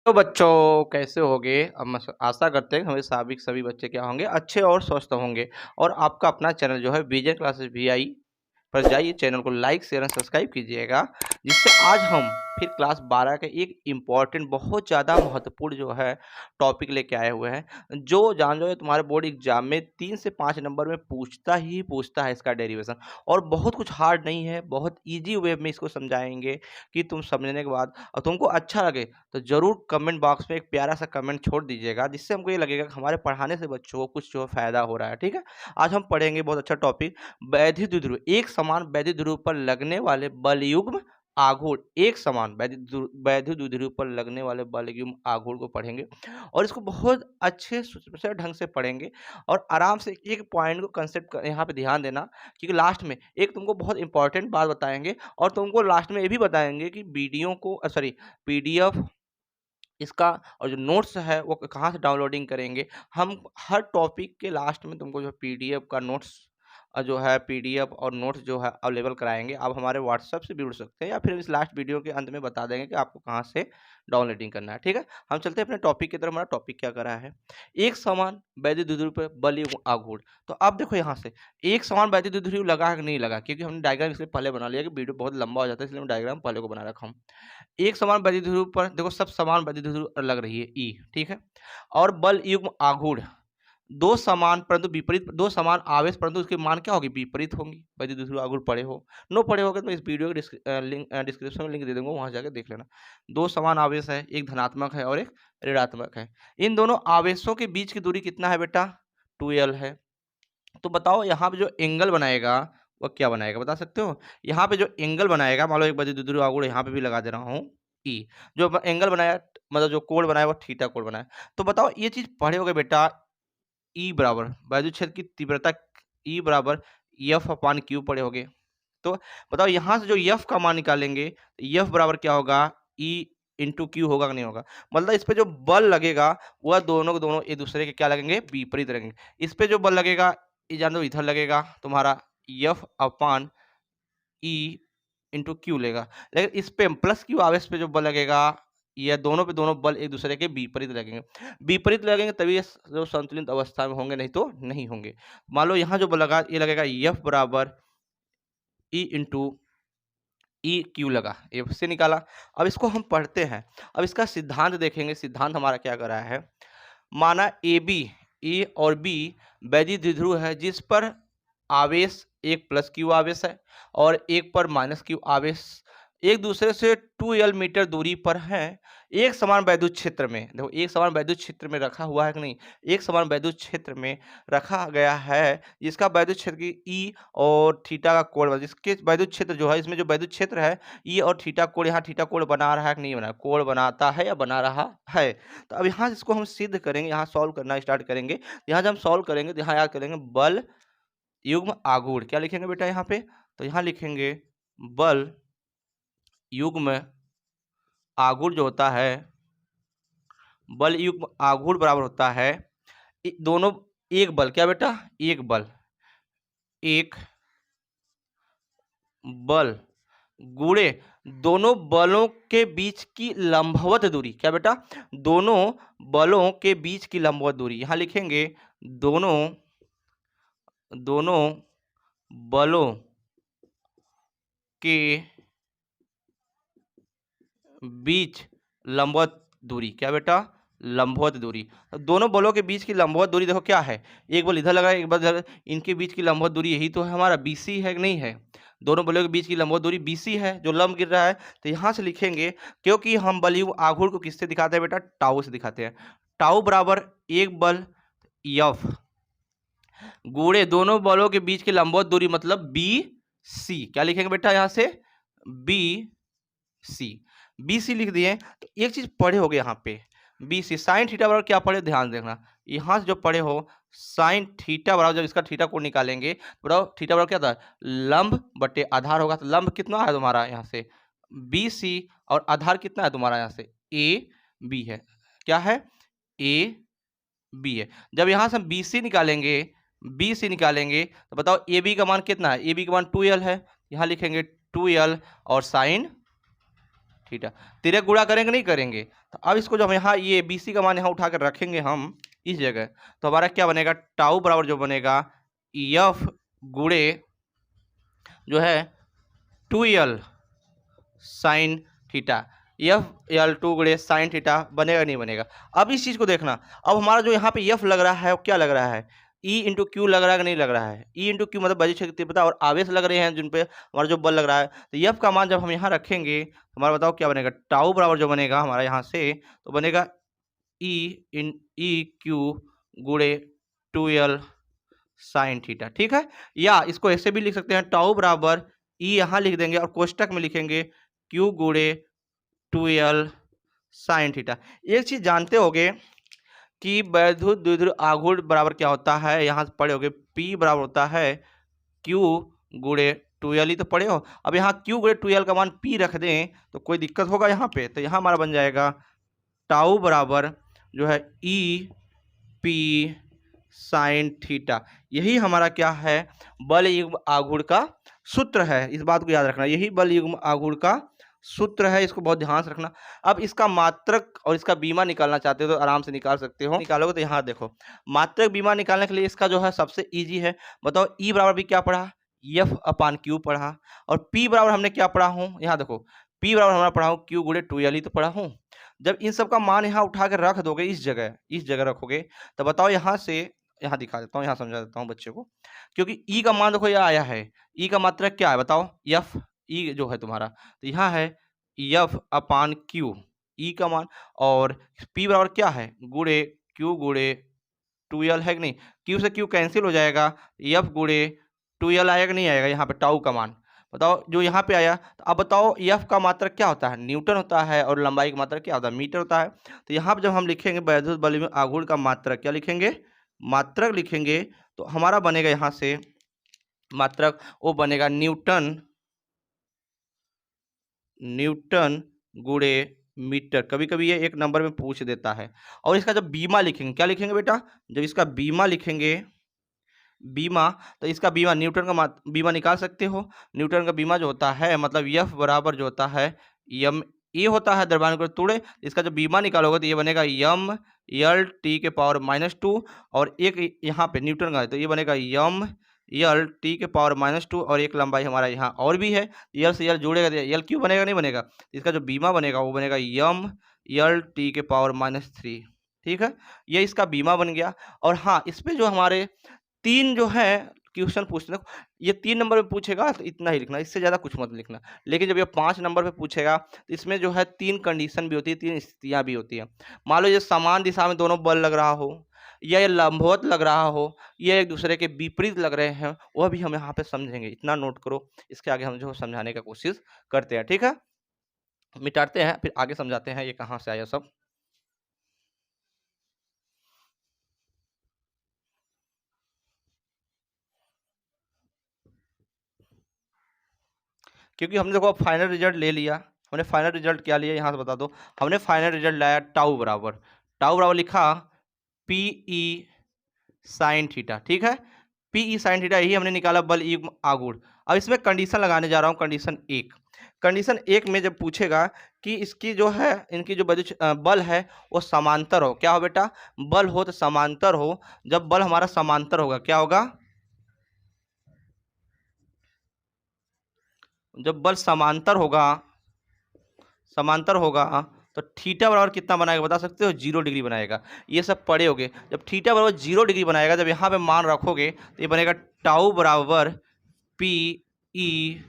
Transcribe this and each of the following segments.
तो बच्चों कैसे होगे? हम आशा करते हैं हमें सभी बच्चे क्या होंगे अच्छे और स्वस्थ होंगे। और आपका अपना चैनल जो है विजय क्लासेस वीआई पर जाइए, चैनल को लाइक शेयर और सब्सक्राइब कीजिएगा, जिससे आज हम फिर क्लास 12 का एक इम्पॉर्टेंट बहुत ज़्यादा महत्वपूर्ण जो है टॉपिक लेके आए हुए हैं। जो जान लो ये तुम्हारे बोर्ड एग्जाम में 3 से 5 नंबर में पूछता ही पूछता है इसका डेरिवेशन। और बहुत कुछ हार्ड नहीं है, बहुत ईजी वे में इसको समझाएंगे कि तुम समझने के बाद और तुमको अच्छा लगे तो ज़रूर कमेंट बॉक्स में एक प्यारा सा कमेंट छोड़ दीजिएगा, जिससे हमको ये लगेगा कि हमारे पढ़ाने से बच्चों को कुछ जो है फ़ायदा हो रहा है। ठीक है, आज हम पढ़ेंगे बहुत अच्छा टॉपिक बैधित ध्रुव। एक समान बैधित ध्रुव पर लगने वाले बलयुग्म आघूर्ण। एक समान बैधित ध्रुव पर लगने वाले बलयुग्म आघूर्ण को पढ़ेंगे और इसको बहुत अच्छे से ढंग से पढ़ेंगे और आराम से एक पॉइंट को कंसेप्ट यहाँ पे ध्यान देना, क्योंकि लास्ट में एक तुमको बहुत इंपॉर्टेंट बात बताएंगे और तुमको लास्ट में ये भी बताएंगे कि वीडियो को सॉरी पीडीएफ इसका और जो नोट्स है वो कहाँ से डाउनलोडिंग करेंगे। हम हर टॉपिक के लास्ट में तुमको जो पीडीएफ का नोट्स जो है पीडीएफ और नोट्स जो है अवेलेबल कराएंगे। आप हमारे व्हाट्सएप से भी जुड़ सकते हैं या फिर इस लास्ट वीडियो के अंत में बता देंगे कि आपको कहाँ से डाउनलोडिंग करना है। ठीक है, हम चलते हैं अपने टॉपिक की तरफ। हमारा टॉपिक क्या करा है, एक समान वैद्युत द्विध्रुव पर बलयुग्म आघूर्ण। तो अब देखो यहाँ से एक समान वैद्युत द्विध्रुव लगा है कि नहीं लगा, क्योंकि हमने डायग्राम इसलिए पहले बना लिया कि वीडियो बहुत लंबा हो जाता है, इसलिए हम डायग्राम पहले को बना रखा हूँ। एक समान वैद्युत ध्रुव पर देखो सब समान वैद्युत ध्रुव लग रही है ई, ठीक है। और बल युग्म आघूर्ण दो समान परंतु विपरीत, दो समान आवेश परंतु उसके मान क्या होगी, विपरीत होंगी। वैद्युत ध्रुव आघूर्ण पढ़े हो, नो पढ़े होगे तो मैं इस वीडियो के डिस्क्रिप्शन में लिंक दे दूंगा, वहां जाकर देख लेना। दो समान आवेश है, एक धनात्मक है और एक ऋणात्मक है। इन दोनों आवेशों के बीच की दूरी कितना है बेटा, 2l है। तो बताओ यहाँ पे जो एंगल बनाएगा वो क्या बनाएगा, बता सकते हो? यहाँ पे जो एंगल बनाएगा, मान लो एक वैद्युत द्विध्रुव आघूर्ण यहाँ पे भी लगा दे रहा हूँ ई, जो एंगल बनाया मतलब जो कोण बनाया वो थीटा कोण बनाया। तो बताओ ये चीज पढ़े होगे बेटा, ई बराबर वैद्युत क्षेत्र की तीव्रता, ई बराबर एफ अपान क्यू पढ़े होगे। तो बताओ यहाँ से जो एफ का मान निकालेंगे, एफ बराबर क्या होगा, ई इंटू क्यू होगा कि नहीं होगा। मतलब इस पे जो बल लगेगा वह दोनों के दोनों एक दूसरे के क्या लगेंगे, विपरीत लगेंगे। इस पे जो बल लगेगा ये जान दो इधर लगेगा तुम्हारा एफ अपान ई इंटू क्यू लेगा, लेकिन इस पे प्लस क्यू आवेश पे जो बल लगेगा ये दोनों पे दोनों बल एक दूसरे के विपरीत लगेंगे। विपरीत लगेंगे तभी ये जो संतुलित अवस्था में होंगे, नहीं तो नहीं होंगे। मान लो यहाँ जो बल लगा ये लगेगा एफ बराबर ई इंटू ई क्यू लगा, एफ से निकाला। अब इसको हम पढ़ते हैं, अब इसका सिद्धांत देखेंगे। सिद्धांत हमारा क्या कर रहा है, माना ए बी, ए और बी वैद्युत द्विध्रुव है, जिस पर आवेश एक प्लस क्यू आवेश है और एक पर माइनस क्यू आवेश एक दूसरे से 2l मीटर दूरी पर हैं। एक समान वैद्युत क्षेत्र में, देखो एक समान वैद्युत क्षेत्र में रखा हुआ है कि नहीं, एक समान वैद्युत क्षेत्र में रखा गया है, जिसका वैद्युत क्षेत्र की ई और थीटा का कोण, जिसके वैद्युत क्षेत्र जो है इसमें जो वैद्युत क्षेत्र है ई और थीटा कोण, यहाँ थीटा कोण बना रहा है कि नहीं बना, कोण बनाता है या बना रहा है। तो अब यहाँ इसको हम सिद्ध करेंगे, यहाँ सॉल्व करना स्टार्ट करेंगे। यहाँ जब हम सॉल्व करेंगे तो यहाँ याद करेंगे बल युग्म आघूर्ण, क्या लिखेंगे बेटा यहाँ पे, तो यहाँ लिखेंगे बल युग्म आघूर्ण जो होता है, बल युग्म आघूर्ण बराबर होता है दोनों एक बल, क्या बेटा, एक बल, एक बल गुणे दोनों बलों के बीच की लंबवत दूरी, क्या बेटा, दोनों बलों के बीच की लंबवत दूरी। यहां लिखेंगे दोनों दोनों बलों के बीच लंबवत दूरी, क्या बेटा, लंबवत दूरी। तो दोनों बलों के बीच की लंबवत दूरी देखो क्या है, एक बल इधर लगा है एक बल इधर, इनके बीच की लंबवत दूरी यही तो है हमारा बीसी है कि नहीं है। दोनों बलों के बीच की लंबवत दूरी बीसी है जो लंब गिर रहा है। तो यहाँ से लिखेंगे, क्योंकि हम बलयुग्म आघूर्ण को किससे दिखाते हैं बेटा, टाउ से दिखाते हैं। टाउ बराबर एक बल एफ गुणे दोनों बलों के बीच की लंबवत दूरी मतलब बी सी, क्या लिखेंगे बेटा यहाँ से, बी सी, बी सी लिख दिए। तो एक चीज पढ़े होगे यहाँ पे, बी सी साइन थीटा बराबर क्या पढ़े, ध्यान देखना। यहाँ से जो पढ़े हो साइन थीटा बराबर, जब इसका थीटा कोण निकालेंगे तो बताओ थीटा बराबर क्या था, लंब बटे आधार होगा। तो लंब कितना है तुम्हारा यहाँ से बी सी और आधार कितना है तुम्हारा यहाँ से ए बी है, क्या है, ए बी है। जब यहाँ से हम बी सी निकालेंगे, बी सी निकालेंगे तो बताओ ए बी का मान कितना है, ए बी का मान 2l है, यहाँ लिखेंगे 2l और साइन थीटा। तिर्यक गुणा करेंगे नहीं करेंगे। तो अब इसको जो हम यहाँ ये BC का मान यहाँ उठा कर रखेंगे हम इस जगह, तो हमारा क्या बनेगा, टाउ बराबर जो बनेगा F गुणे जो है 2L साइन थीटा। F/L2 गुणे साइन थीटा बनेगा नहीं बनेगा। अब इस चीज को देखना, अब हमारा जो यहाँ पे F लग रहा है वो क्या लग रहा है, E इंटू क्यू लग रहा है कि नहीं लग रहा है। E इंटू क्यू मतलब बल की तीव्रता और आवेश लग रहे हैं जिन पे हमारा जो बल लग रहा है। तो F का मान जब हम यहाँ रखेंगे तो हमारा बताओ क्या बनेगा, टाउ बराबर जो बनेगा हमारा यहाँ से तो बनेगा E/Q गुणे 2L साइन थीटा। ठीक है, या इसको ऐसे भी लिख सकते हैं, टाउ बराबर E यहाँ लिख देंगे और कोष्टक में लिखेंगे Q गुणे 2L साइन थीटा। एक चीज जानते होगे कि वैद्युत द्विध्रुव आघूर्ण बराबर क्या होता है, यहाँ से पढ़े होगे P बराबर होता है Q गुणे 2L, ही तो पढ़े हो। अब यहाँ Q गुणे 2L का मान P रख दें तो कोई दिक्कत होगा यहाँ पे, तो यहाँ हमारा बन जाएगा टाउ बराबर जो है EP साइन थीटा। यही हमारा क्या है, बल युग्म आघूर्ण का सूत्र है। इस बात को याद रखना, यही बल युग्म आघूर्ण का सूत्र है, इसको बहुत ध्यान से रखना। अब इसका मात्रक और इसका बीमा निकालना चाहते हो तो आराम से निकाल सकते हो। निकालोगे तो यहाँ देखो, मात्रक बीमा निकालने के लिए इसका जो है सबसे इजी है। बताओ E बराबर भी क्या पढ़ा, F/Q पढ़ा, और P बराबर हमने क्या पढ़ा हूँ, यहाँ देखो P बराबर हमारा पढ़ा हूँ Q गुणे 2L, ही तो पढ़ा हूँ। जब इन सब का मान यहाँ उठा कर रख दोगे इस जगह रखोगे, तो बताओ यहाँ से यहाँ दिखा देता हूँ, यहाँ समझा देता हूँ बच्चे को। क्योंकि E का मान देखो यह आया है, E का मात्रक क्या है बताओ, F E जो है तुम्हारा, तो यहाँ है F/Q E का मान, और P बराबर क्या है गुणे Q गुणे 2L है कि नहीं। Q से Q कैंसिल हो जाएगा, F गुणे 2L आएगा कि नहीं आएगा, यहाँ पे टाउ का मान बताओ जो यहाँ पे आया। तो अब बताओ F का मात्रक क्या होता है, न्यूटन होता है, और लंबाई का मात्रक क्या होता है, मीटर होता है। तो यहाँ पे जब हम लिखेंगे वैद्युत बल में आघूर्ण का मात्रक, क्या लिखेंगे, मात्रक लिखेंगे, तो हमारा बनेगा यहाँ से मात्रक वो बनेगा न्यूटन गुणे मीटर। कभी कभी ये एक नंबर में पूछ देता है। और इसका जब बीमा लिखेंगे, क्या लिखेंगे बेटा, जब इसका बीमा लिखेंगे, बीमा, तो इसका बीमा न्यूटन का बीमा निकाल सकते हो। न्यूटन का बीमा जो होता है मतलब F बराबर जो होता है यम ए होता है द्रव्यमान को तोड़े। इसका जब बीमा निकालोगे तो ये बनेगा m/L(T)⁻², और एक यहाँ पे न्यूटन का है तो ये बनेगा m/L(T)⁻², और एक लंबाई हमारा यहाँ और भी है, L से L जोड़ेगा तो L क्यों बनेगा, नहीं बनेगा। इसका जो बीमा बनेगा वो बनेगा m/L(T)⁻3। ठीक है, ये इसका बीमा बन गया। और हाँ, इस पे जो हमारे 3 जो है क्वेश्चन पूछते, ये 3 नंबर में पूछेगा तो इतना ही लिखना, इससे ज़्यादा कुछ मत लिखना। लेकिन जब ये 5 नंबर पे पूछेगा तो इसमें जो है 3 कंडीशन भी होती है, 3 स्थितियाँ भी होती हैं। मान लो ये समान दिशा में दोनों बल लग रहा हो, या ये लंबवत लग रहा हो, या एक दूसरे के विपरीत लग रहे हैं, वह भी हम यहाँ पे समझेंगे। इतना नोट करो, इसके आगे हम जो समझाने का कोशिश करते हैं। ठीक है, मिटाते हैं फिर आगे समझाते हैं ये कहाँ से आया सब। क्योंकि हमने देखो फाइनल रिजल्ट ले लिया, हमने फाइनल रिजल्ट क्या लिया यहाँ से बता दो। हमने फाइनल रिजल्ट लाया टाउ बराबर लिखा PE साइन थीटा। ठीक है, PE साइन थीटा यही हमने निकाला बल युग्म आघूर्ण। अब इसमें कंडीशन लगाने जा रहा हूँ, कंडीशन एक में जब पूछेगा कि इसकी जो है इनकी जो बल है वो समांतर हो, क्या हो बेटा, बल हो तो समांतर हो। जब बल हमारा समांतर होगा क्या होगा, जब बल समांतर होगा तो थीटा बराबर कितना बनाएगा बता सकते हो, 0 डिग्री बनाएगा। ये सब पढ़े होगे। जब थीटा बराबर 0 डिग्री बनाएगा, जब यहाँ पे मान रखोगे तो ये बनेगा टाउ बराबर PE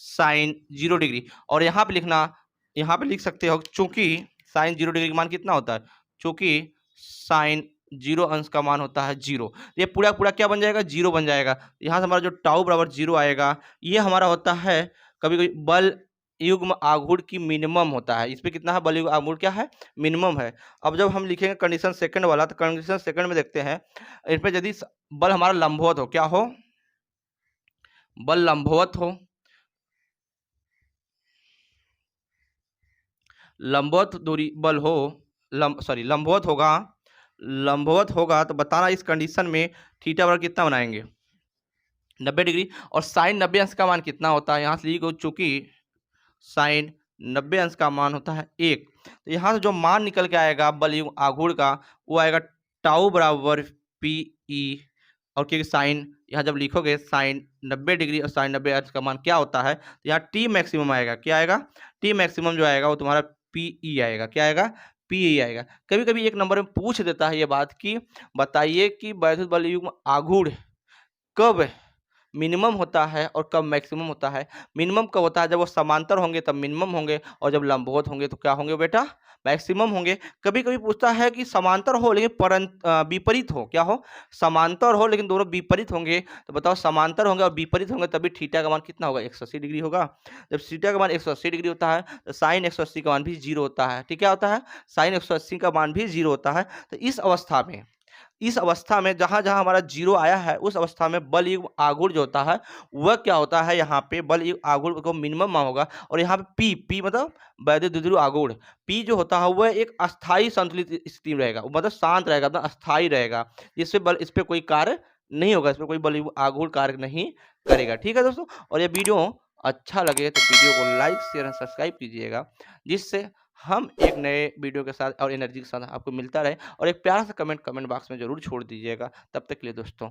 साइन 0 डिग्री। और यहाँ पे लिखना, यहाँ पे लिख सकते हो चूंकि साइन 0 डिग्री का मान कितना होता है, चूंकि साइन 0 अंश का मान होता है 0, ये पूरा क्या बन जाएगा, 0 बन जाएगा। यहाँ से हमारा जो टाउ बराबर 0 आएगा, ये हमारा होता है कभी कभी बल युग्म आघूर्ण की मिनिमम होता है। इस पे कितना है, बल युग्म आघूर्ण क्या है, मिनिमम है। अब जब हम लिखेंगे कंडीशन सेकंड वाला, तो कंडीशन सेकंड में देखते हैं इन पे यदि बल हमारा लंबवत हो, क्या हो, बल लंबवत हो, लंबवत दूरी बल हो, लंबवत होगा तो बताना इस कंडीशन में थीटा बराबर कितना बनाएंगे, 90 डिग्री। और साइन 90 अंश का मान कितना होता है, यहाँ से लिखो चूंकि साइन 90 अंश का मान होता है 1। तो यहाँ से जो मान निकल के आएगा बल युग्म आघूर्ण का, वो आएगा टाउ बराबर पी ई, और क्योंकि साइन यहाँ जब लिखोगे साइन 90 डिग्री और साइन 90 अंश का मान क्या होता है, तो यहाँ टी मैक्सिमम आएगा। क्या आएगा? टी मैक्सिमम जो आएगा वो तुम्हारा पी ई आएगा। क्या आएगा? पी ई आएगा। कभी कभी एक नंबर में पूछ देता है ये बात कि बताइए कि वैद्युत बल युग्म आघूर्ण कब मिनिमम होता है और कब मैक्सिमम होता है। मिनिमम कब होता है? जब वो समांतर होंगे तब मिनिमम होंगे, और जब लंबवत होंगे तो क्या होंगे बेटा? मैक्सिमम होंगे। कभी कभी पूछता है कि समांतर हो लेकिन विपरीत हो। क्या हो? समांतर हो लेकिन दोनों विपरीत होंगे, तो बताओ समांतर होंगे और विपरीत होंगे तभी थीटा का मान कितना होगा? 180 डिग्री होगा। जब थीटा का मान 180 डिग्री होता है तो साइन 180 का मान भी जीरो होता है। ठीक, क्या होता है? साइन 180 का मान भी जीरो होता है। तो इस अवस्था में जहां जहां हमारा जीरो आया है, उस अवस्था में बल युग्म आघूर्ण जो होता है वह क्या होता है? यहाँ पे बल युग्म आघूर्ण को मिनिमम मान होगा। और यहाँ पे पी मतलब वैद्युत द्विध्रुव आघूर्ण, पी जो होता है वह एक अस्थाई संतुलित स्थिति में रहेगा, मतलब शांत रहेगा, मतलब अस्थाई रहेगा। इस पे कोई कार्य नहीं होगा, इस पे कोई बल युग्म आघूर्ण कार्य नहीं करेगा। ठीक है दोस्तों, और ये वीडियो अच्छा लगे तो वीडियो को लाइक शेयर एंड सब्सक्राइब कीजिएगा, जिससे हम एक नए वीडियो के साथ और एनर्जी के साथ आपको मिलता रहे। और एक प्यारा सा कमेंट बॉक्स में जरूर छोड़ दीजिएगा। तब तक के लिए दोस्तों